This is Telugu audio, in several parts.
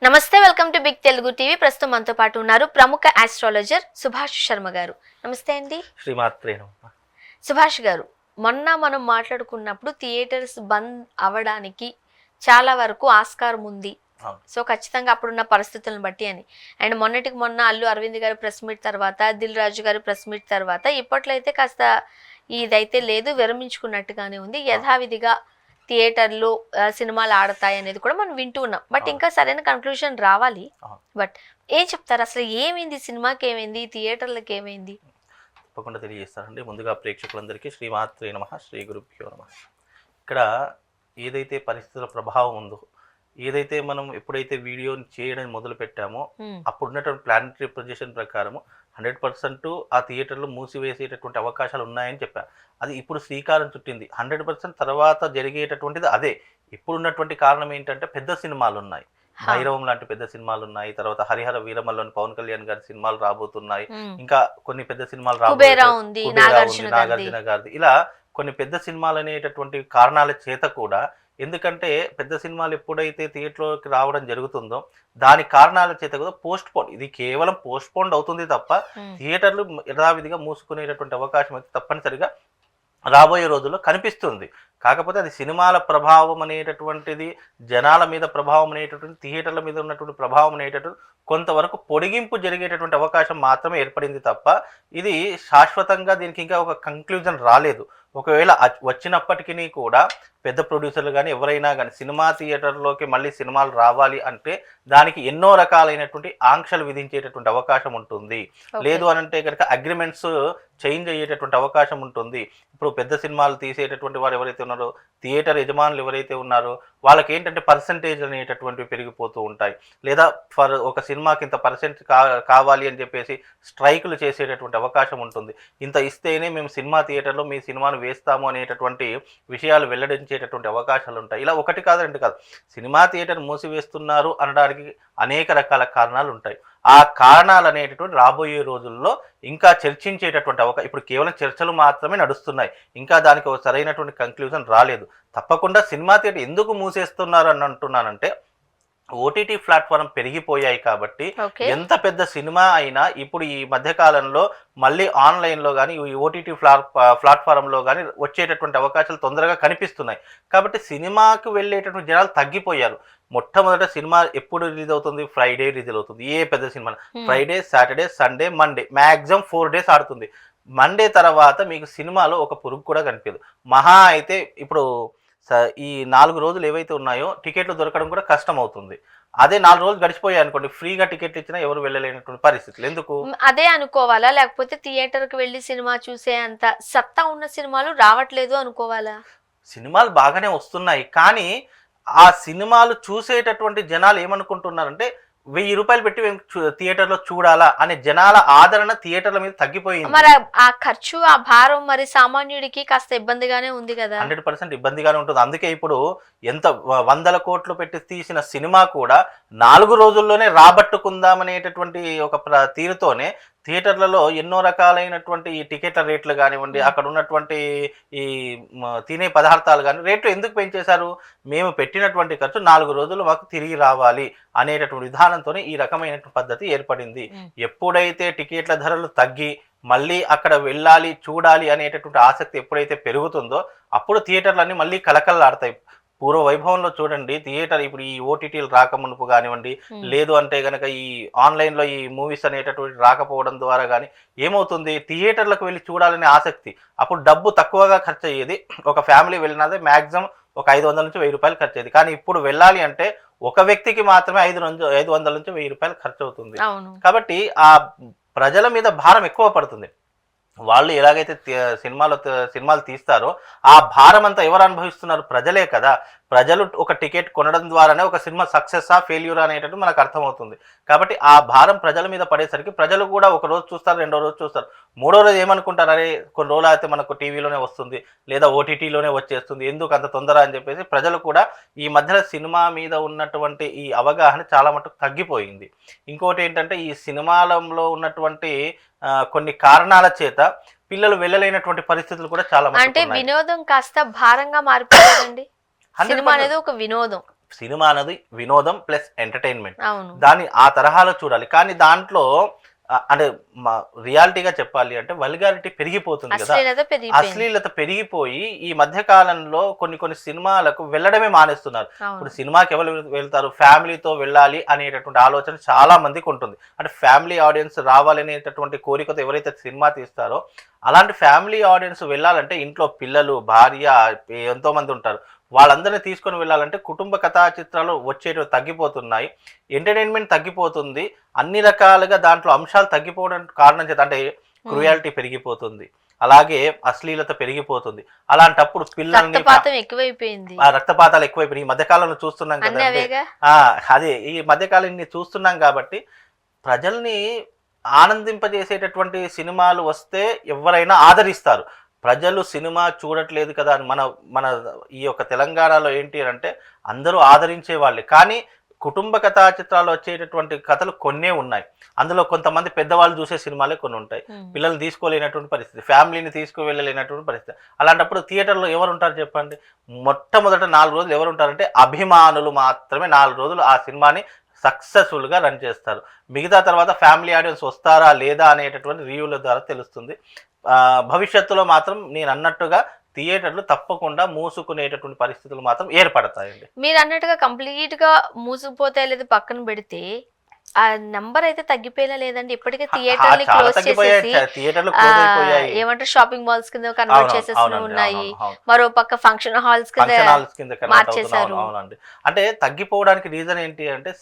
నమస్తే, welcome to big Telugu TV. ప్రస్తుతం మనతో పాటు ఉన్నారు ప్రముఖ ఆస్ట్రాలజర్ సుభాష్ శర్మ గారు. నమస్తే అండి. శ్రీమాత్రే నమః. సుభాష్ గారు, మొన్న మనం మాట్లాడుకున్నప్పుడు థియేటర్స్ బంద్ అవడానికి చాలా వరకు ఆస్కారం ఉంది, సో ఖచ్చితంగా అప్పుడున్న పరిస్థితులను బట్టి అని. అండ్ మొన్నటికి మొన్న అల్లు అరవింద్ గారు ప్రెస్ మీట్ తర్వాత, దిల్ రాజు గారు ప్రెస్ మీట్ తర్వాత ఇప్పట్లో అయితే కాస్త ఇదైతే లేదు, విరమించుకున్నట్టుగానే ఉంది. యథావిధిగా థియేటర్లో సినిమాలు ఆడతాయి అనేది కూడా మనం వింటూ ఉన్నాం. బట్ ఇంకా సరైన కన్క్లూజన్ రావాలి. బట్ ఏం చెప్తారు, అసలు ఏమైంది, సినిమాకి ఏమైంది, థియేటర్లకు ఏమైంది? తప్పకుండా తెలియజేస్తానండి. ముందుగా ప్రేక్షకులందరికీ శ్రీమాత్రే నమః, శ్రీ గురుభ్యో నమః. ఇక్కడ ఏదైతే పరిస్థితుల ప్రభావం ఉందో, ఏదైతే మనం ఎప్పుడైతే వీడియోని చేయడం మొదలు పెట్టామో అప్పుడున్నటువంటి ప్లానటరీ ప్రొజెక్షన్ ప్రకారం 100% ఆ థియేటర్లు మూసివేసేటటువంటి అవకాశాలు ఉన్నాయని చెప్పారు. అది ఇప్పుడు శ్రీకారం చుట్టింది. 100% తర్వాత జరిగేటటువంటిది అదే. ఇప్పుడున్నటువంటి కారణం ఏంటంటే పెద్ద సినిమాలు ఉన్నాయి, భైరవం లాంటి పెద్ద సినిమాలు ఉన్నాయి, తర్వాత హరిహర వీరమల్లోని పవన్ కళ్యాణ్ గారి సినిమాలు రాబోతున్నాయి, ఇంకా కొన్ని పెద్ద సినిమాలు రాబోతున్నాయి, నాగార్జున గారిది, ఇలా కొన్ని పెద్ద సినిమాలు అనేటటువంటి కారణాల చేత కూడా. ఎందుకంటే పెద్ద సినిమాలు ఎప్పుడైతే థియేటర్లోకి రావడం జరుగుతుందో దాని కారణాల చేత కూడా పోస్ట్ పోన్, ఇది కేవలం పోస్ట్ పోన్ అవుతుంది తప్ప థియేటర్లు యథావిధిగా మూసుకునేటటువంటి అవకాశం అయితే తప్పనిసరిగా రాబోయే రోజుల్లో కనిపిస్తుంది. కాకపోతే అది సినిమాల ప్రభావం అనేటటువంటిది, జనాల మీద ప్రభావం అనేటటువంటి, థియేటర్ల మీద ఉన్నటువంటి ప్రభావం అనేటటువంటి కొంతవరకు పొడిగింపు జరిగేటటువంటి అవకాశం మాత్రమే ఏర్పడింది తప్ప ఇది శాశ్వతంగా దీనికి ఇంకా ఒక కంక్లూజన్ రాలేదు. ఒకవేళ వచ్చినప్పటికీ కూడా పెద్ద ప్రొడ్యూసర్లు కానీ ఎవరైనా కానీ సినిమా థియేటర్లోకి మళ్ళీ సినిమాలు రావాలి అంటే దానికి ఎన్నో రకాలైనటువంటి ఆంక్షలు విధించేటటువంటి అవకాశం ఉంటుంది. లేదు అనంటే కనుక అగ్రిమెంట్స్ చేంజ్ అయ్యేటటువంటి అవకాశం ఉంటుంది. ఇప్పుడు పెద్ద సినిమాలు తీసేటటువంటి వారు ఎవరైతే ఉన్నారో, థియేటర్ యజమానులు ఎవరైతే ఉన్నారో వాళ్ళకి ఏంటంటే పర్సంటేజ్ అనేటటువంటివి పెరిగిపోతూ ఉంటాయి. లేదా ఫర్ ఒక సినిమాకి ఇంత పర్సెంట్ కావాలి అని చెప్పేసి స్ట్రైకులు చేసేటటువంటి అవకాశం ఉంటుంది. ఇంత ఇస్తేనే మేము సినిమా థియేటర్లో మీ సినిమాను వేస్తాము అనేటటువంటి విషయాలు వెల్లడించేటటువంటి అవకాశాలు ఉంటాయి. ఇలా ఒకటి కాదు రెండు కాదు, సినిమా థియేటర్ మూసివేస్తున్నారు అనడానికి అనేక రకాల కారణాలు ఉంటాయి. ఆ కారణాలు అనేటటువంటి రాబోయే రోజుల్లో ఇంకా చర్చించేటటువంటి ఇప్పుడు కేవలం చర్చలు మాత్రమే నడుస్తున్నాయి, ఇంకా దానికి ఒక సరైనటువంటి కంక్లూజన్ రాలేదు. తప్పకుండా సినిమా థియేటర్ ఎందుకు మూసేస్తున్నారు అని అంటున్నానంటే ఓటీటీ ప్లాట్ఫారం పెరిగిపోయాయి కాబట్టి. ఎంత పెద్ద సినిమా అయినా ఇప్పుడు ఈ మధ్యకాలంలో మళ్ళీ ఆన్లైన్లో కానీ ఈ ఓటీటీ ప్లాట్ఫారంలో కానీ వచ్చేటటువంటి అవకాశాలు తొందరగా కనిపిస్తున్నాయి. కాబట్టి సినిమాకు వెళ్ళేటటువంటి జనాలు తగ్గిపోయారు. మొట్టమొదట సినిమా ఎప్పుడు రిలీజ్ అవుతుంది? ఫ్రైడే రిలీజ్ అవుతుంది. ఏ పెద్ద cinema Friday, Saturday, Sunday, Monday, maximum 4 days ఆడుతుంది. మండే తర్వాత మీకు సినిమాలో ఒక పురుగు కూడా కనిపించదు. మహా అయితే ఇప్పుడు ఈ 4 రోజులు ఏవైతే ఉన్నాయో టికెట్లు దొరకడం కూడా కష్టం అవుతుంది. అదే 4 రోజులు గడిచిపోయాయి అనుకోండి, ఫ్రీగా టికెట్లు ఇచ్చినా ఎవరు వెళ్ళలేనటువంటి పరిస్థితులు. ఎందుకు అదే అనుకోవాలా, లేకపోతే థియేటర్కి వెళ్ళి సినిమా చూసే అంత సత్తా ఉన్న సినిమాలు రావట్లేదు అనుకోవాలా? సినిమాలు బాగానే వస్తున్నాయి, కానీ ఆ సినిమాలు చూసేటటువంటి జనాలు ఏమనుకుంటున్నారంటే 1000 రూపాయలు పెట్టి థియేటర్లో చూడాలా అనే జనాల ఆదరణ థియేటర్ల మీద తగ్గిపోయింది. మరి ఆ ఖర్చు, ఆ భారం మరి సామాన్యుడికి కాస్త ఇబ్బందిగానే ఉంది కదా. 100% ఇబ్బందిగానే ఉంటుంది. అందుకే ఇప్పుడు ఎంత 100 కోట్లు పెట్టి తీసిన సినిమా కూడా 4 రోజుల్లోనే రాబట్టుకుందామనేటటువంటి ఒక తీరుతోనే థియేటర్లలో ఎన్నో రకాలైనటువంటి ఈ టికెట్ల రేట్లు కానివ్వండి, అక్కడ ఉన్నటువంటి ఈ తినే పదార్థాలు కానీ రేట్లు ఎందుకు పెంచేశారు? మేము పెట్టినటువంటి ఖర్చు 4 రోజులు మాకు తిరిగి రావాలి అనేటటువంటి విధానంతోనే ఈ రకమైనటువంటి పద్ధతి ఏర్పడింది. ఎప్పుడైతే టికెట్ల ధరలు తగ్గి మళ్ళీ అక్కడ వెళ్ళాలి, చూడాలి అనేటటువంటి ఆసక్తి ఎప్పుడైతే పెరుగుతుందో అప్పుడు థియేటర్లన్నీ మళ్ళీ కలకల్లాడతాయి. పూర్వ వైభవంలో చూడండి, థియేటర్ ఇప్పుడు ఈ ఓటీటీలు రాకమునుపు కానివ్వండి, లేదు అంటే కనుక ఈ ఆన్లైన్లో ఈ మూవీస్ అనేటటువంటి రాకపోవడం ద్వారా కానీ ఏమవుతుంది, థియేటర్లకు వెళ్ళి చూడాలనే ఆసక్తి. అప్పుడు డబ్బు తక్కువగా ఖర్చు అయ్యేది. ఒక ఫ్యామిలీ వెళ్ళినదే మ్యాక్సిమం ఒక 500 నుంచి 1000 రూపాయలు ఖర్చు అయ్యేది. కానీ ఇప్పుడు వెళ్ళాలి అంటే ఒక వ్యక్తికి మాత్రమే 500 నుంచి 1000 రూపాయలు ఖర్చు అవుతుంది. కాబట్టి ఆ ప్రజల మీద భారం ఎక్కువ పడుతుంది. వాళ్ళు ఎలాగైతే సినిమాలు తీస్తారో ఆ భారం అంతా ఎవరు అనుభవిస్తున్నారు? ప్రజలే కదా. ప్రజలు ఒక టికెట్ కొనడం ద్వారానే ఒక సినిమా సక్సెస్సా ఫెయిల్యూరా అనేటట్టు మనకు అర్థమవుతుంది. కాబట్టి ఆ భారం ప్రజల మీద పడేసరికి ప్రజలు కూడా ఒక రోజు చూస్తారు, 2వ రోజు చూస్తారు, 3వ రోజు ఏమనుకుంటారు, అరే కొన్ని రోజులు అయితే మనకు టీవీలోనే వస్తుంది లేదా ఓటీటీలోనే వచ్చేస్తుంది, ఎందుకు అంత తొందర అని చెప్పేసి ప్రజలు కూడా ఈ మధ్యలో సినిమా మీద ఉన్నటువంటి ఈ అవగాహన చాలా మటుకు తగ్గిపోయింది. ఇంకోటి ఏంటంటే ఈ సినిమాలలో ఉన్నటువంటి కొన్ని కారణాల చేత పిల్లలు వెళ్ళలేనటువంటి పరిస్థితులు కూడా చాలా, అంటే వినోదం కాస్త భారంగా మారిపోయిందండి. సినిమా అనేది ఒక వినోదం, సినిమా అనేది వినోదం ప్లస్ ఎంటర్టైన్మెంట్, అవును. దాన్ని ఆ తరహాలో చూడాలి. కానీ దాంట్లో అంటే రియాలిటీగా చెప్పాలి అంటే వల్గారిటీ పెరిగిపోతుంది కదా, అశ్లీలత పెరిగిపోయి ఈ మధ్య కాలంలో కొన్ని సినిమాలకు వెళ్ళడమే మానేస్తున్నారు. ఇప్పుడు సినిమాకి ఎవరు వెళ్తారు, ఫ్యామిలీతో వెళ్ళాలి అనేటటువంటి ఆలోచన చాలా మందికి ఉంటుంది. అంటే ఫ్యామిలీ ఆడియన్స్ రావాలనేటటువంటి కోరికతో ఎవరైతే సినిమా తీస్తారో అలాంటి ఫ్యామిలీ ఆడియన్స్ వెళ్ళాలంటే ఇంట్లో పిల్లలు, భార్య, ఎంతో మంది ఉంటారు. వాళ్ళందరినీ తీసుకొని వెళ్ళాలంటే కుటుంబ కథా చిత్రాలు వచ్చేటివి తగ్గిపోతున్నాయి, ఎంటర్టైన్మెంట్ తగ్గిపోతుంది, అన్ని రకాలుగా దాంట్లో అంశాలు తగ్గిపోవడానికి కారణం చేత అంటే క్రూయాలిటీ పెరిగిపోతుంది, అలాగే అశ్లీలత పెరిగిపోతుంది. అలాంటప్పుడు పిల్లల్ని రక్తపాతాలు ఎక్కువైపోయి ఈ మధ్యకాలంలో చూస్తున్నాం కదండి. అదే ఈ మధ్యకాలం చూస్తున్నాం కాబట్టి ప్రజల్ని ఆనందింపజేసేటటువంటి సినిమాలు వస్తే ఎవరైనా ఆదరిస్తారు. ప్రజలు సినిమా చూడట్లేదు కదా అని మన ఈ యొక్క తెలంగాణలో ఏంటి అంటే అందరూ ఆదరించే వాళ్ళే. కానీ కుటుంబ కథా చిత్రాలు వచ్చేటటువంటి కథలు కొన్నే ఉన్నాయి. అందులో కొంతమంది పెద్దవాళ్ళు చూసే సినిమాలే కొన్ని ఉంటాయి. పిల్లల్ని తీసుకోలేనటువంటి పరిస్థితి, ఫ్యామిలీని తీసుకువెళ్ళలేనటువంటి పరిస్థితి. అలాంటప్పుడు థియేటర్లో ఎవరు ఉంటారు చెప్పండి? మొట్టమొదట 4 రోజులు ఎవరు ఉంటారంటే అభిమానులు మాత్రమే 4 రోజులు ఆ సినిమాని సక్సెస్ఫుల్గా రన్ చేస్తారు. మిగతా తర్వాత ఫ్యామిలీ ఆడియన్స్ వస్తారా లేదా అనేటటువంటి రివ్యూల ద్వారా తెలుస్తుంది. భవిష్యత్తులో మాత్రం నేను అన్నట్టుగా థియేటర్లు తప్పకుండా మూసుకునేటటువంటి పరిస్థితులు మాత్రం ఏర్పడతాయండి. మీరు అన్నట్టుగా కంప్లీట్ గా మూసుకుపోతాయి లేదా పక్కన పెడితే ఆ నంబర్ అయితే తగ్గిపోయినా లేదండి. ఇప్పటికే థియేటర్లు క్లోజ్ చేసేసి ఏమంటారు షాపింగ్ మాల్స్ కింద కన్వర్ట్ చేసేసి ఉన్నాయి. మరో పక్క ఫంక్షన్ హాల్స్ కింద మార్చేశారు. అవునండి. అంటే తగ్గిపోవడానికి రీజన్ ఏంటి అంటే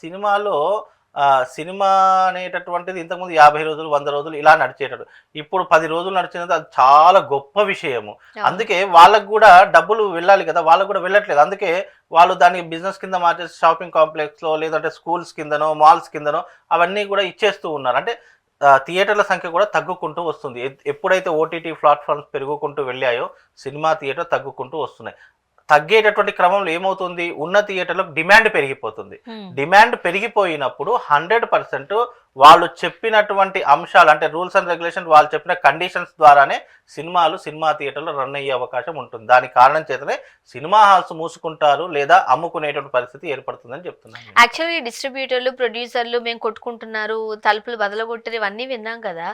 సినిమా అనేటటువంటిది ఇంతకుముందు 50 రోజులు 100 రోజులు ఇలా నడిచేటట్టు, ఇప్పుడు 10 రోజులు నడిచినది అది చాలా గొప్ప విషయము. అందుకే వాళ్ళకు కూడా డబ్బులు వెళ్ళాలి కదా, వాళ్ళకు కూడా వెళ్ళట్లేదు. అందుకే వాళ్ళు దాన్ని బిజినెస్ కింద మార్చేసి షాపింగ్ కాంప్లెక్స్లో లేదంటే స్కూల్స్ కిందనో మాల్స్ కిందనో అవన్నీ కూడా ఇచ్చేస్తూ ఉన్నారు. అంటే థియేటర్ల సంఖ్య కూడా తగ్గుకుంటూ వస్తుంది. ఎప్పుడైతే ఓటీటీ ప్లాట్ఫామ్స్ పెరుగుకుంటూ వెళ్ళాయో సినిమా థియేటర్ తగ్గుకుంటూ వస్తున్నాయి. తగ్గేటటువంటి క్రమంలో ఏమవుతుంది, ఉన్న థియేటర్లకు డిమాండ్ పెరిగిపోతుంది. డిమాండ్ పెరిగిపోయినప్పుడు 100% వాళ్ళు చెప్పినటువంటి అంశాలు అంటే రూల్స్ అండ్ రెగ్యులేషన్, వాళ్ళు చెప్పిన కండిషన్స్ ద్వారానే సినిమా థియేటర్లో రన్ అయ్యే అవకాశం ఉంటుంది. దానికి కారణం చేతనే సినిమా హాల్స్ మూసుకుంటారు లేదా అమ్ముకునేటువంటి పరిస్థితి ఏర్పడుతుందని చెప్తున్నాను. యాక్చువల్లీ డిస్ట్రిబ్యూటర్లు, ప్రొడ్యూసర్లు మేము కొట్టుకుంటున్నారు, తలుపులు బదలగొట్టారు, ఇవన్నీ విన్నాం కదా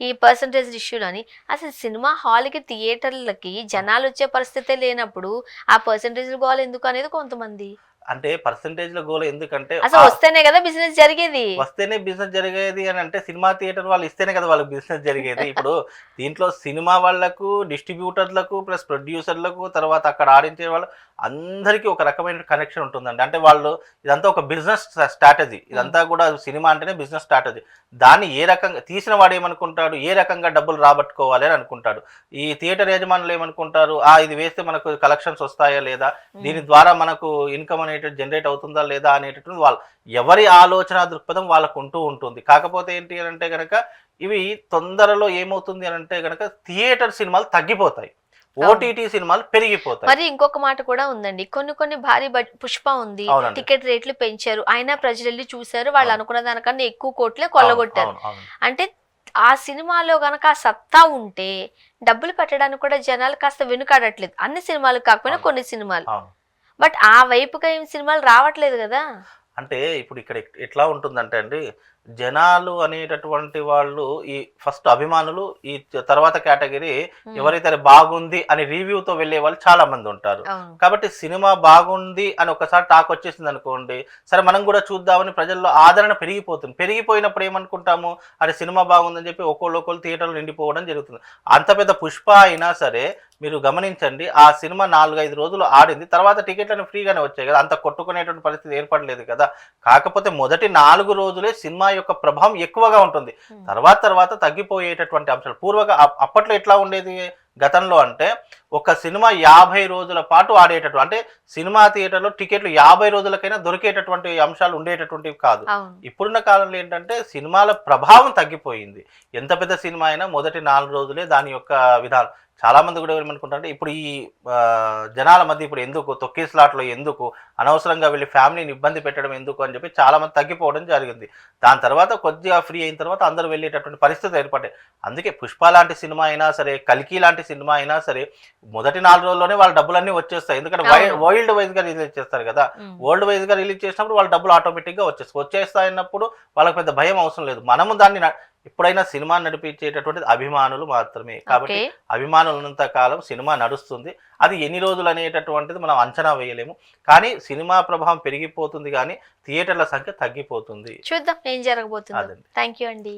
ఈ పర్సంటేజ్ ఇష్యూలని. అసలు సినిమా హాల్కి థియేటర్లకి జనాలు వచ్చే పరిస్థితే లేనప్పుడు ఆ పర్సంటేజ్ గోల్ ఎందుకు అనేది కొంతమంది అంటే పర్సంటేజ్ల గోల్ ఎందుకంటే వస్తేనే కదా బిజినెస్ జరిగేది అని అంటే సినిమా థియేటర్ వాళ్ళు ఇస్తేనే కదా వాళ్ళకి బిజినెస్ జరిగేది. ఇప్పుడు దీంట్లో సినిమా వాళ్లకు, డిస్ట్రిబ్యూటర్లకు ప్లస్ ప్రొడ్యూసర్లకు, తర్వాత అక్కడ ఆడించే వాళ్ళు అందరికీ ఒక రకమైన కనెక్షన్ ఉంటుందండి. అంటే వాళ్ళు ఇదంతా ఒక బిజినెస్ స్ట్రాటజీ, ఇదంతా కూడా సినిమా అంటేనే బిజినెస్ స్ట్రాటజీ. దాన్ని ఏ రకంగా తీసిన వాడు ఏమనుకుంటాడు, ఏ రకంగా డబ్బులు రాబట్టుకోవాలి అని అనుకుంటాడు. ఈ థియేటర్ యజమానులు ఏమనుకుంటారు, ఇది వేస్తే మనకు కలెక్షన్స్ వస్తాయా లేదా, దీని ద్వారా మనకు ఇన్కమ్ అనేటువంటి జనరేట్ అవుతుందా లేదా అనేటటువంటి వాళ్ళు ఎవరి ఆలోచన దృక్పథం వాళ్ళకు ఉంటూ ఉంటుంది. కాకపోతే ఏంటి అని అంటే కనుక ఇవి తొందరలో ఏమవుతుంది అని అంటే కనుక థియేటర్ సినిమాలు తగ్గిపోతాయి, ఓటీటీ సినిమాలు పెరిగిపోతాయి. మరి ఇంకొక మాట కూడా ఉందండి, కొన్ని భారీ పుష్ప ఉంది, టికెట్ రేట్లు పెంచారు, అయినా ప్రజలు వెళ్ళి చూసారు, వాళ్ళు అనుకున్న దానికన్నా ఎక్కువ కోట్లే కొల్లగొట్టారు. అంటే ఆ సినిమాలో గనక ఆ సత్తా ఉంటే డబ్బులు పెట్టడానికి కూడా జనాలు కాస్త వెనుకాడట్లేదు. అన్ని సినిమాలు కాకపోయినా కొన్ని సినిమాలు, బట్ ఆ వైపుగా ఏం సినిమాలు రావట్లేదు కదా. అంటే ఇప్పుడు ఇక్కడ ఎట్లా ఉంటుందంటే అండి, జనాలు అనేటటువంటి వాళ్ళు ఈ ఫస్ట్ అభిమానులు, ఈ తర్వాత కేటగిరీ ఎవరైతే బాగుంది అని రివ్యూతో వెళ్ళే వాళ్ళు చాలా మంది ఉంటారు. కాబట్టి సినిమా బాగుంది అని ఒకసారి టాక్ వచ్చేసింది అనుకోండి, సరే మనం కూడా చూద్దామని ప్రజల్లో ఆదరణ పెరిగిపోతుంది. పెరిగిపోయినప్పుడు ఏమనుకుంటాము, అరే సినిమా బాగుందని చెప్పి ఒక్కొక్కరు థియేటర్లు నిండిపోవడం జరుగుతుంది. అంత పెద్ద పుష్ప అయినా సరే మీరు గమనించండి, ఆ సినిమా 4-5 రోజులు ఆడింది, తర్వాత టికెట్లను ఫ్రీగానే వచ్చాయి కదా, అంత కొట్టుకునేటువంటి పరిస్థితి ఏర్పడలేదు కదా. కాకపోతే మొదటి 4 రోజులే సినిమా యొక్క ప్రభావం ఎక్కువగా ఉంటుంది, తర్వాత తగ్గిపోయేటటువంటి అంశాలు. అప్పట్లో ఎట్లా ఉండేది గతంలో అంటే ఒక సినిమా 50 రోజుల పాటు ఆడేటట్టు, అంటే సినిమా థియేటర్లో టికెట్లు 50 రోజులకైనా దొరికేటటువంటి అంశాలు ఉండేటటువంటివి కాదు. ఇప్పుడున్న కాలంలో ఏంటంటే సినిమాల ప్రభావం తగ్గిపోయింది. ఎంత పెద్ద సినిమా అయినా మొదటి 4 రోజులే దాని యొక్క విధానం. చాలా మంది కూడా ఏమనుకుంటారంటే ఇప్పుడు ఈ జనాల మధ్య ఇప్పుడు ఎందుకు తొక్కిస్లాట్లో ఎందుకు అనవసరంగా వెళ్ళి ఫ్యామిలీని ఇబ్బంది పెట్టడం ఎందుకు అని చెప్పి చాలా మంది తగ్గిపోవడం జరిగింది. దాని తర్వాత కొద్దిగా ఫ్రీ అయిన తర్వాత అందరూ వెళ్ళేటటువంటి పరిస్థితి ఏర్పడ్డాయి. అందుకే పుష్ప లాంటి సినిమా అయినా సరే, కల్కి లాంటి సినిమా అయినా సరే మొదటి 4 రోజుల్లోనే వాళ్ళ డబ్బులన్నీ వచ్చేస్తాయి. ఎందుకంటే వరల్డ్ వైజ్ గా రిలీజ్ చేస్తారు కదా, వరల్డ్ వైజ్ గా రిలీజ్ చేసినప్పుడు వాళ్ళ డబ్బులు ఆటోమేటిక్ గా వచ్చేస్తాయన్నప్పుడు వాళ్ళకి పెద్ద భయం అవసరం లేదు. మనము దాన్ని ఎప్పుడైనా సినిమా నడిపించేటటువంటిది అభిమానులు మాత్రమే. కాబట్టి అభిమానులు ఉన్నంత కాలం సినిమా నడుస్తుంది. అది ఎన్ని రోజులు అనేటటువంటిది మనం అంచనా వేయలేము. కానీ సినిమా ప్రభావం పెరిగిపోతుంది, కానీ థియేటర్ల సంఖ్య తగ్గిపోతుంది. చూద్దాం ఏం జరగబోతుంది. థ్యాంక్ యూ అండి.